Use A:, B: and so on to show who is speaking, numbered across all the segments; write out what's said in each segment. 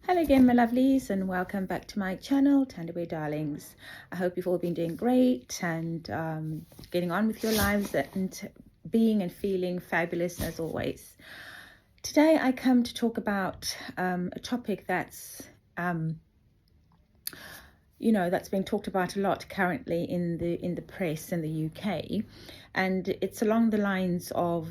A: Hello again, my lovelies, and welcome back to my channel, Tandoori Darlings. I hope you've all been doing great and getting on with your lives and being and feeling fabulous as always. Today I come to talk about a topic that's that's being talked about a lot currently in the press in the UK, and it's along the lines of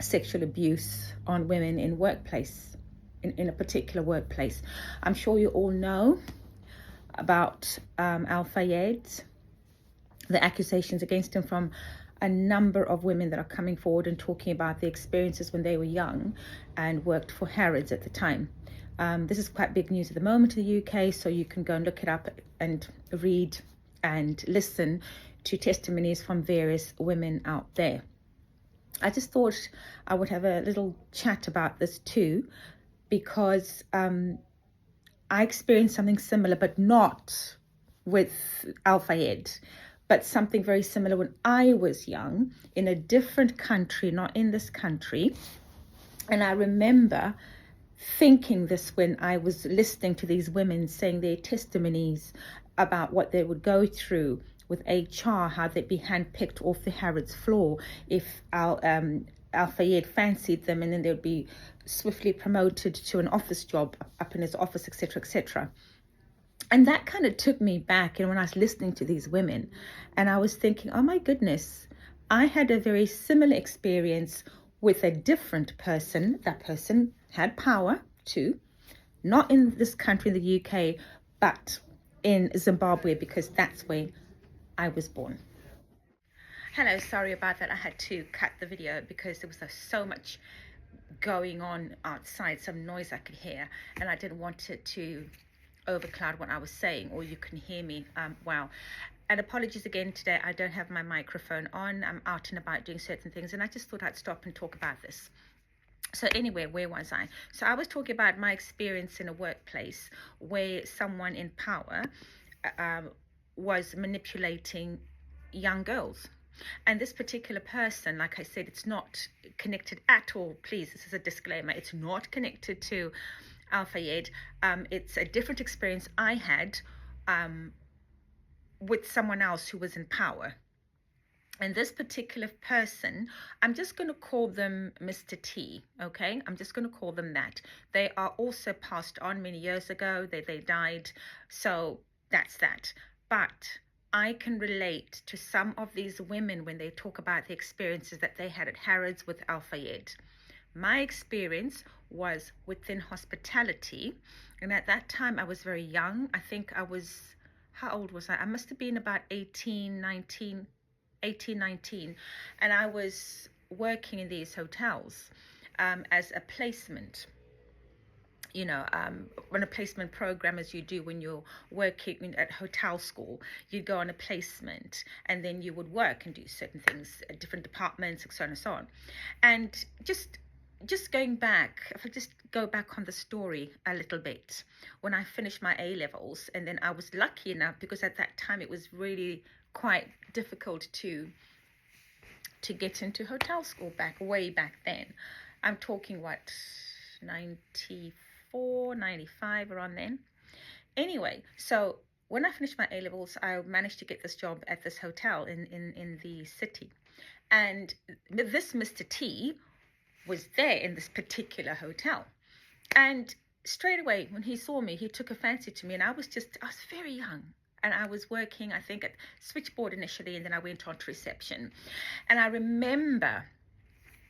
A: sexual abuse on women in workplace. In a particular workplace. I'm sure you all know about Al Fayed, the accusations against him from a number of women that are coming forward and talking about the experiences when they were young and worked for Harrods at the time. This is quite big news at the moment in the UK, so you can go and look it up and read and listen to testimonies from various women out there. I just thought I would have a little chat about this too, because I experienced something similar, but not with Al Fayed, but something very similar when I was young in a different country, not in this country. And I remember thinking this when I was listening to these women saying their testimonies about what they would go through with HR, how they'd be handpicked off the Harrods floor if Al Fayed fancied them, and then they would be swiftly promoted to an office job up in his office, etc., etc. And that kind of took me back. And when I was listening to these women, and I was thinking, oh my goodness, I had a very similar experience with a different person. That person had power too, not in this country, in the UK, but in Zimbabwe, because that's where I was born. Hello, sorry about that. I had to cut the video because there was so much going on outside, some noise I could hear, and I didn't want it to overcloud what I was saying, or you can hear me well. And apologies again today, I don't have my microphone on. I'm out and about doing certain things, and I just thought I'd stop and talk about this. So anyway, where was I? So I was talking about my experience in a workplace where someone in power was manipulating young girls. And this particular person, like I said, it's not connected at all. Please, this is a disclaimer. It's not connected to Al Fayed. It's a different experience I had with someone else who was in power. And this particular person, I'm just going to call them Mr. T, okay? I'm just going to call them that. They are also passed on many years ago. They died. So that's that. But I can relate to some of these women when they talk about the experiences that they had at Harrods with Al Fayed. My experience was within hospitality. And at that time, I was very young. I think I was, how old was I? I must have been about 18, 19. And I was working in these hotels as a placement, on a placement program, as you do when you're working at hotel school. You'd go on a placement and then you would work and do certain things at different departments, and so on and so on. And just going back, if I just go back on the story a little bit, when I finished my A-levels, and then I was lucky enough, because at that time it was really quite difficult to get into hotel school way back then. I'm talking 94, 95, around then. Anyway, so when I finished my A-levels, I managed to get this job at this hotel in the city. And this Mr. T was there in this particular hotel. And straight away, when he saw me, he took a fancy to me. And I was very young. And I was working, I think, at switchboard initially, and then I went on to reception. And I remember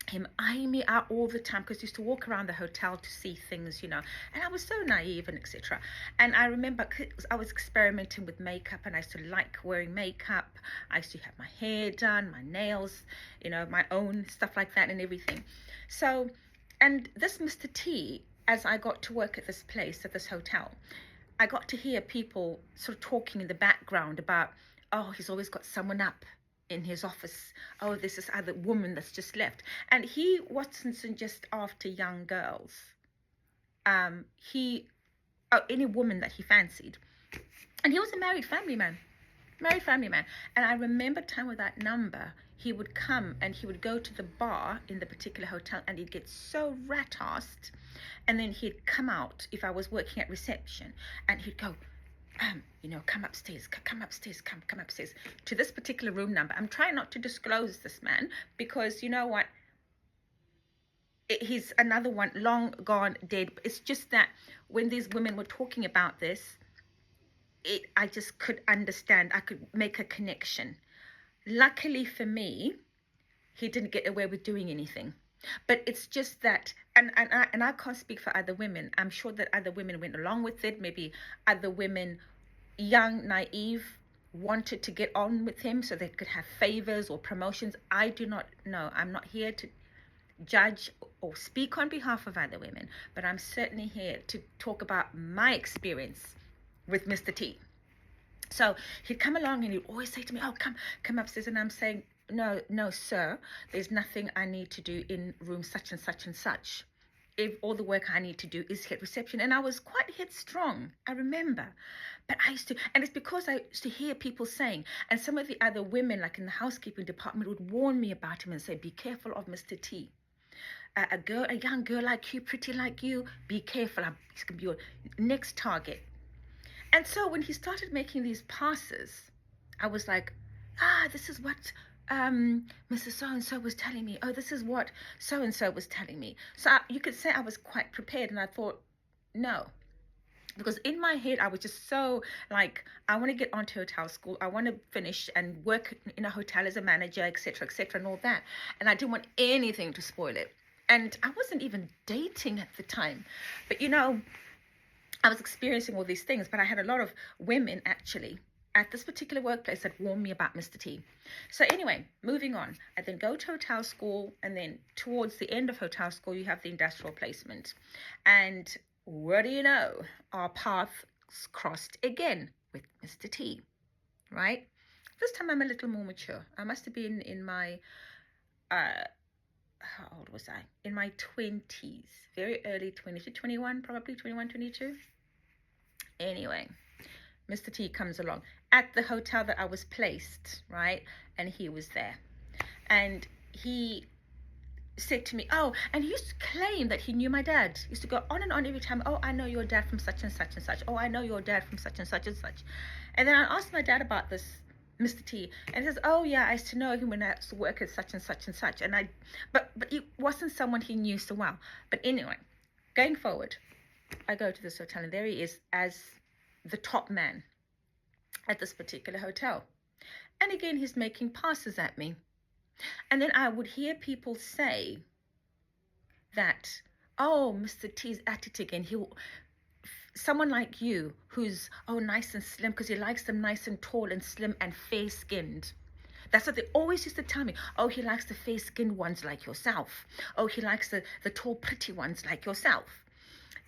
A: him eyeing me out all the time, because I used to walk around the hotel to see things, and I was so naive and etc. And I remember I was experimenting with makeup, and I used to like wearing makeup. I used to have my hair done, my nails, my own stuff like that and everything. So, and this Mr. T, as I got to work at this place, at this hotel, I got to hear people sort of talking in the background about, oh, he's always got someone up in his office. Oh, there's this other woman that's just left. And he wasn't just after young girls. Any woman that he fancied. And he was a married family man. married family man. And I remember time with that number, he would come and he would go to the bar in the particular hotel, and he'd get so rat-assed, and then he'd come out if I was working at reception, and he'd go, come upstairs, come upstairs, come upstairs to this particular room number. I'm trying not to disclose this man, because you know what? He's another one, long gone, dead. It's just that when these women were talking about this, I just could understand. I could make a connection. Luckily for me, he didn't get away with doing anything. But it's just that, and I can't speak for other women. I'm sure that other women went along with it. Maybe other women, young, naive, wanted to get on with him so they could have favors or promotions. I do not know. I'm not here to judge or speak on behalf of other women, but I'm certainly here to talk about my experience with Mr. T. So he'd come along and he'd always say to me, oh, come upstairs. And I'm saying, no, sir, there's nothing I need to do in room such and such and such. If all the work I need to do is hit reception. And I was quite headstrong, I remember. But I used to, and it's because I used to hear people saying, and some of the other women, like in the housekeeping department, would warn me about him and say, be careful of Mr. T. A young girl like you, pretty like you, be careful. He's going to be your next target. And so when he started making these passes, I was like, this is what Mrs. So-and-so was telling me. Oh, this is what so-and-so was telling me. So you could say I was quite prepared, and I thought, no. Because in my head, I was just so like, I want to get onto hotel school. I want to finish and work in a hotel as a manager, etc., and all that. And I didn't want anything to spoil it. And I wasn't even dating at the time. But, I was experiencing all these things, but I had a lot of women actually at this particular workplace that warned me about Mr. T. So anyway, moving on. I then go to hotel school, and then towards the end of hotel school, you have the industrial placement. And what do you know? Our paths crossed again with Mr. T, right? This time I'm a little more mature. I must have been in my, how old was I? In my 20s, very early 20s to 21, probably 21, 22. Anyway, Mr. T comes along at the hotel that I was placed, right? And he was there. And he said to me, oh, and he used to claim that he knew my dad. He used to go on and on every time. Oh, I know your dad from such and such and such. Oh, I know your dad from such and such and such. And then I asked my dad about this Mr. T, and he says, oh yeah, I used to know him when I used to work at such and such and such. And but it wasn't someone he knew so well. But anyway, going forward, I go to this hotel, and there he is as the top man at this particular hotel. And again, he's making passes at me. And then I would hear people say that, oh, Mr. T's at it again. Someone like you who's, oh, nice and slim, because he likes them nice and tall and slim and fair-skinned. That's what they always used to tell me. Oh, he likes the fair-skinned ones like yourself. Oh, he likes the tall, pretty ones like yourself.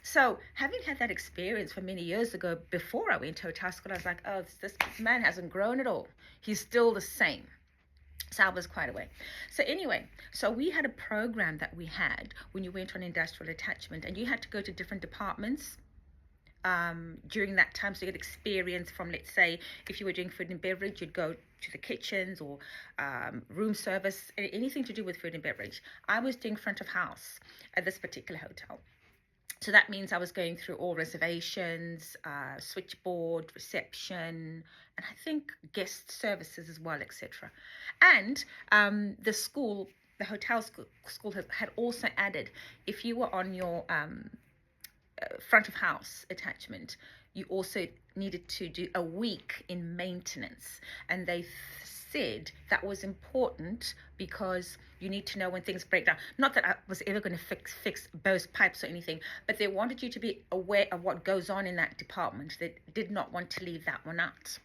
A: So having had that experience for many years ago, before I went to hotel school, I was like, oh, this man hasn't grown at all. He's still the same. So I was quite away. So anyway, so we had a program that we had when you went on industrial attachment, and you had to go to different departments during that time. So you get experience from, let's say, if you were doing food and beverage, you'd go to the kitchens or room service, anything to do with food and beverage. I was doing front of house at this particular hotel. So that means I was going through all reservations, switchboard, reception, and I think guest services as well, etc. And the hotel school had also added, if you were on your front of house attachment, you also needed to do a week in maintenance. And they said that was important because you need to know when things break down. Not that I was ever going to fix burst pipes or anything, but they wanted you to be aware of what goes on in that department. They did not want to leave that one out.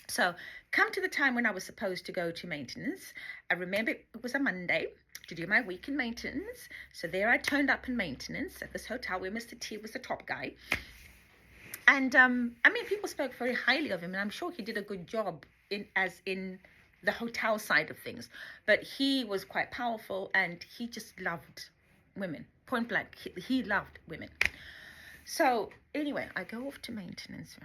A: So come to the time when I was supposed to go to maintenance, I remember it was a Monday to do my week in maintenance. So there I turned up in maintenance at this hotel where Mr. T was the top guy. And people spoke very highly of him, and I'm sure he did a good job in the hotel side of things. But he was quite powerful, and he just loved women. Point blank, he loved women. So anyway, I go off to maintenance.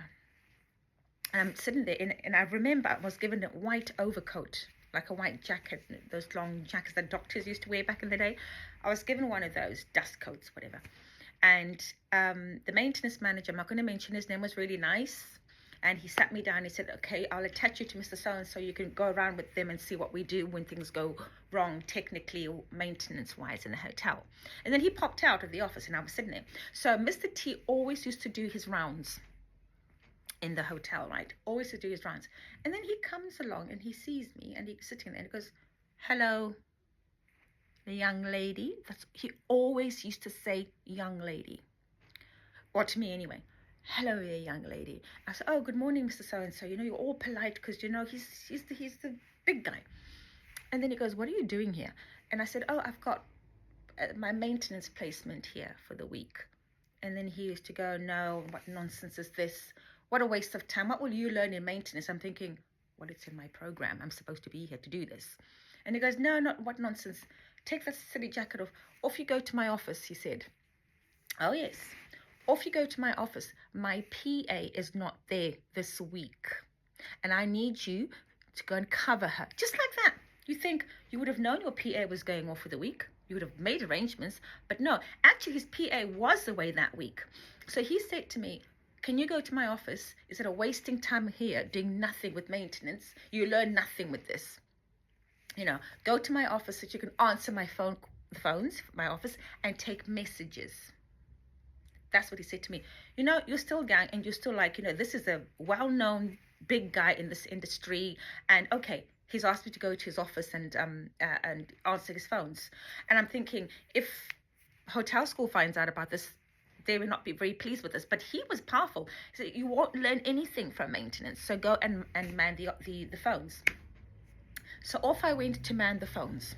A: And I'm sitting there, and I remember I was given a white overcoat, like a white jacket, those long jackets that doctors used to wear back in the day. I was given one of those, dust coats, whatever. And the maintenance manager, I'm not going to mention his name, was really nice. And he sat me down. He said, okay, I'll attach you to Mr. So-and-so. You can go around with them and see what we do when things go wrong, technically or maintenance-wise in the hotel. And then he popped out of the office, and I was sitting there. So Mr. T always used to do his rounds in the hotel, right? Always to do his rounds. And then he comes along and he sees me, and he's sitting there and he goes, hello, the young lady. He always used to say young lady, or to me anyway. Hello there, young lady. I said, oh, good morning, Mr. So-and-so. You know, you're all polite because, you know, he's the big guy. And then he goes, what are you doing here? And I said, oh, I've got my maintenance placement here for the week. And then he used to go, no, what nonsense is this? What a waste of time. What will you learn in maintenance? I'm thinking, well, it's in my program. I'm supposed to be here to do this. And he goes, no, not what nonsense. Take that silly jacket off. Off you go to my office, he said. Oh, yes. Off you go to my office. My PA is not there this week, and I need you to go and cover her. Just like that. You think you would have known your PA was going off for the week. You would have made arrangements, but no. Actually, his PA was away that week. So he said to me, can you go to my office? Instead of wasting time here doing nothing with maintenance, you learn nothing with this. You know, go to my office so that you can answer my phones, my office, and take messages. That's what he said to me. You know, you're still young, and you're still like, you know, this is a well-known big guy in this industry. And okay, he's asked me to go to his office and answer his phones. And I'm thinking, if hotel school finds out about this, they will not be very pleased with us. But he was powerful. He said, you won't learn anything from maintenance. So go and man the phones. So off I went to man the phones.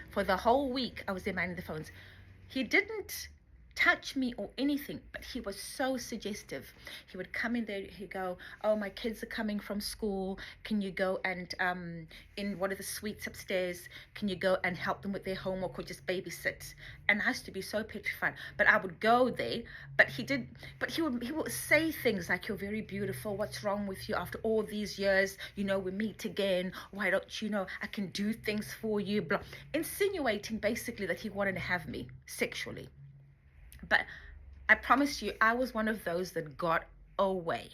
A: For the whole week, I was there manning the phones. He didn't touch me or anything, but he was so suggestive. He would come in there, he'd go, oh, my kids are coming from school, can you go and in one of the suites upstairs, can you go and help them with their homework or just babysit? And I used to be so petrified, but I would go there. But he would say things like, you're very beautiful, what's wrong with you after all these years, you know, we meet again, why don't you know I can do things for you, blah, insinuating basically that he wanted to have me sexually. But I promise you, I was one of those that got away.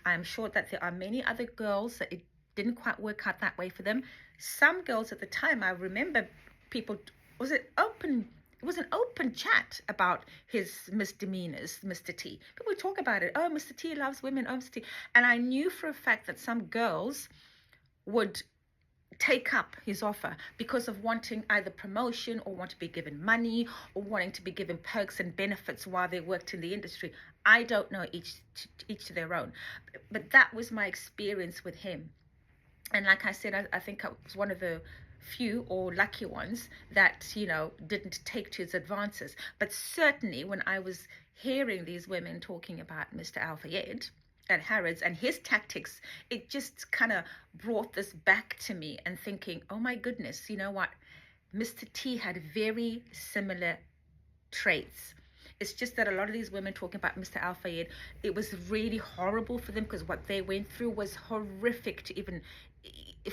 A: I'm sure that there are many other girls that it didn't quite work out that way for them. Some girls at the time, I remember people, it was an open chat about his misdemeanors, Mr. T. People would talk about it. Oh, Mr. T loves women. Oh, Mr. T. And I knew for a fact that some girls would take up his offer because of wanting either promotion or want to be given money or wanting to be given perks and benefits while they worked in the industry. I don't know, each to their own, but that was my experience with him. And like I said, I think I was one of the few or lucky ones that, you know, didn't take to his advances. But certainly when I was hearing these women talking about Mr. Al-Fayed at Harrods and his tactics, it just kind of brought this back to me and thinking, oh my goodness, you know what? Mr. T had very similar traits. It's just that a lot of these women talking about Mr. Al-Fayed, it was really horrible for them because what they went through was horrific to even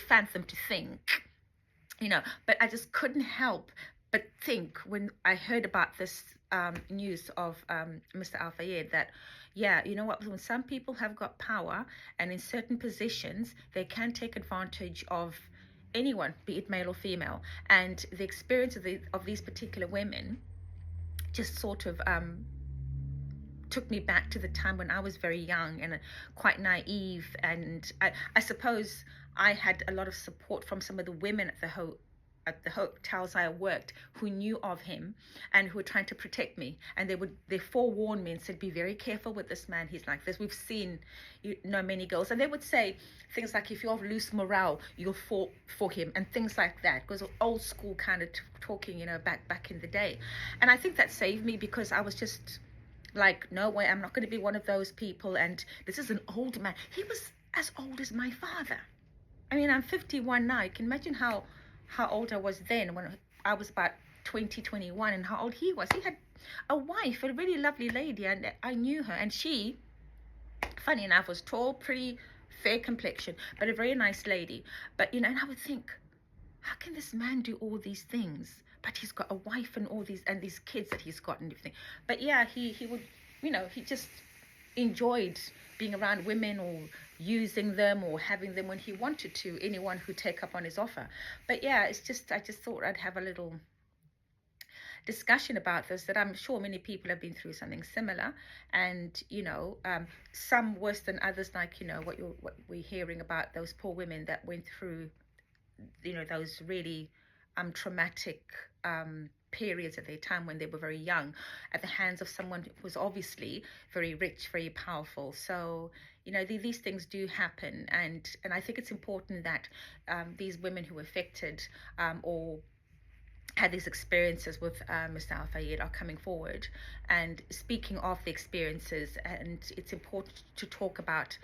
A: fathom to think, you know. But I just couldn't help but think when I heard about this news of Mr. Al-Fayed that, yeah, you know what, when some people have got power and in certain positions, they can take advantage of anyone, be it male or female. And the experience of these particular women just sort of took me back to the time when I was very young and quite naive. And I suppose I had a lot of support from some of the women at the hotels I worked who knew of him and who were trying to protect me, and they forewarned me and said, be very careful with this man, he's like this, we've seen, you know, many girls. And they would say things like, if you have loose morale, you'll fall for him, and things like that, because of old school kind of talking, you know, back in the day. And I think that saved me, because I was just like, no way, I'm not going to be one of those people. And this is an old man. He was as old as my father. I mean, I'm 51 now. You can imagine how old I was then, when I was about 21, and how old he was. He had a wife, a really lovely lady, and I knew her, and she funny enough, was tall, pretty, fair complexion, but a very nice lady. But you know, and I would think, how can this man do all these things? But he's got a wife and all these and these kids that he's got and everything. But yeah, he would, you know, he just enjoyed being around women or using them or having them when he wanted to, anyone who take up on his offer. But yeah, it's just, I just thought I'd have a little discussion about this, that I'm sure many people have been through something similar, and you know, some worse than others, like, you know, what we're hearing about those poor women that went through, you know, those really traumatic periods of their time when they were very young at the hands of someone who was obviously very rich, very powerful. So you know, these things do happen, and I think it's important that these women who were affected or had these experiences with Mr. Al Fayed are coming forward and speaking of the experiences. And it's important to talk about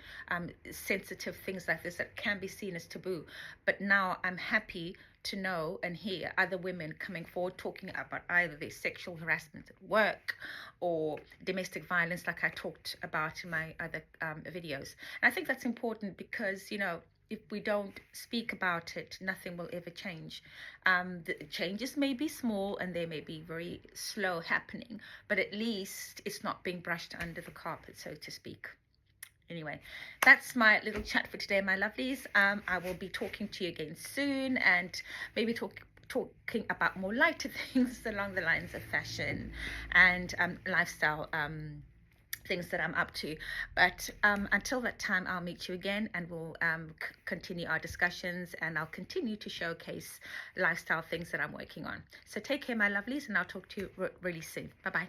A: sensitive things like this that can be seen as taboo. But now I'm happy to know and hear other women coming forward talking about either their sexual harassment at work or domestic violence, like I talked about in my other videos. And I think that's important because, you know, if we don't speak about it, nothing will ever change. The changes may be small and they may be very slow happening, but at least it's not being brushed under the carpet, so to speak. Anyway, that's my little chat for today, my lovelies. I will be talking to you again soon, and maybe talking about more lighter things along the lines of fashion and lifestyle things that I'm up to. But until that time, I'll meet you again, and we'll continue our discussions, and I'll continue to showcase lifestyle things that I'm working on. So take care, my lovelies, and I'll talk to you really soon. Bye bye.